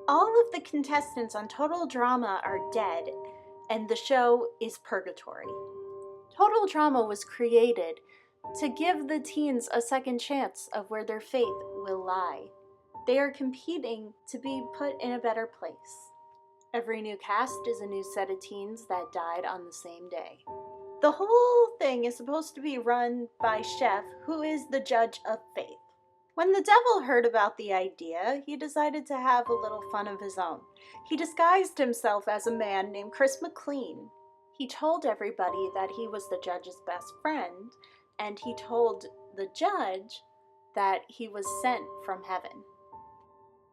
All of the contestants on Total Drama are dead, and the show is purgatory. Total Drama was created to give the teens a second chance of where their faith will lie. They are competing to be put in a better place. Every new cast is a new set of teens that died on the same day. The whole thing is supposed to be run by Chef, who is the judge of faith. When the devil heard about the idea, he decided to have a little fun of his own. He disguised himself as a man named Chris McLean. He told everybody that he was the judge's best friend, and he told the judge that he was sent from heaven.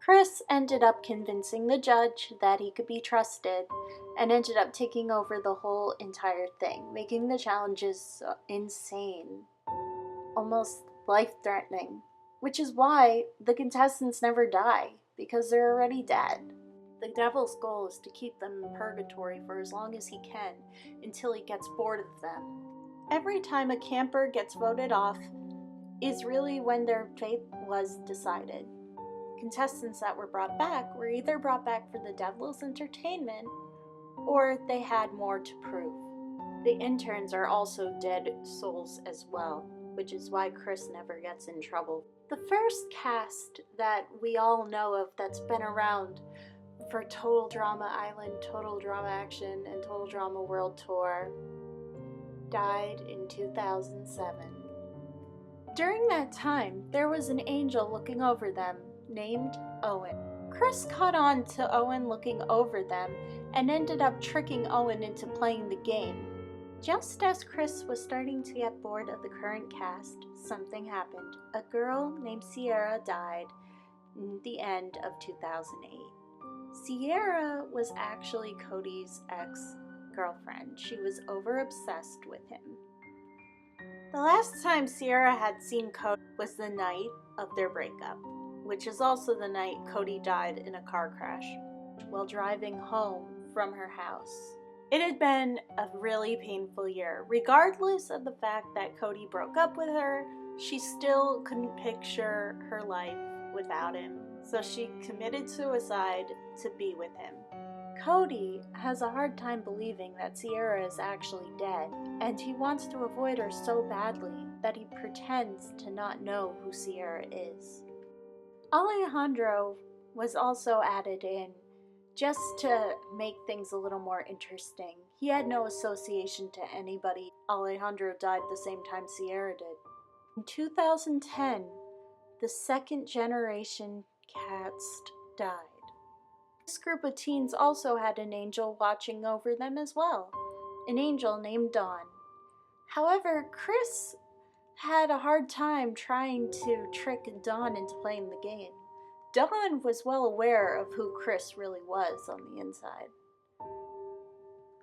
Chris ended up convincing the judge that he could be trusted and ended up taking over the whole entire thing, making the challenges insane, almost life-threatening. Which is why the contestants never die, because they're already dead. The devil's goal is to keep them in purgatory for as long as he can, until he gets bored of them. Every time a camper gets voted off is really when their fate was decided. Contestants that were brought back were either brought back for the devil's entertainment, or they had more to prove. The interns are also dead souls as well, which is why Chris never gets in trouble. The first cast that we all know of that's been around for Total Drama Island, Total Drama Action, and Total Drama World Tour died in 2007. During that time, there was an angel looking over them named Owen. Chris caught on to Owen looking over them and ended up tricking Owen into playing the game. Just as Chris was starting to get bored of the current cast, something happened. A girl named Sierra died in the end of 2008. Sierra was actually Cody's ex-girlfriend. She was over-obsessed with him. The last time Sierra had seen Cody was the night of their breakup, which is also the night Cody died in a car crash while driving home from her house. It had been a really painful year. Regardless of the fact that Cody broke up with her, she still couldn't picture her life without him, so she committed suicide to be with him. Cody has a hard time believing that Sierra is actually dead, and he wants to avoid her so badly that he pretends to not know who Sierra is. Alejandro was also added in just to make things a little more interesting. He had no association to anybody. Alejandro died the same time Sierra did. In 2010, the second generation cast died. This group of teens also had an angel watching over them as well, an angel named Dawn. However, Chris had a hard time trying to trick Dawn into playing the game. Dawn was well aware of who Chris really was on the inside.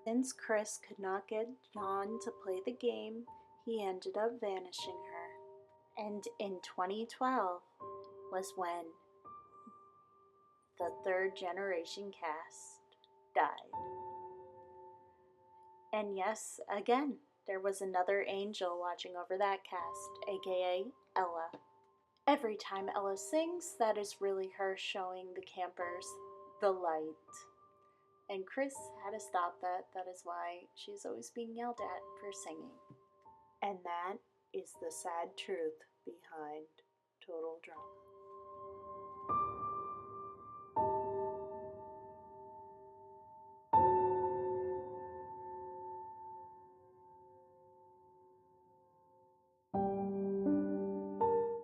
Since Chris could not get Dawn to play the game, he ended up vanishing her. And in 2012 was when the third generation cast died. And yes, again, there was another angel watching over that cast, aka Ella. Every time Ella sings, that is really her showing the campers the light. And Chris had to stop that. That is why she's always being yelled at for singing. And that is the sad truth behind Total Drama.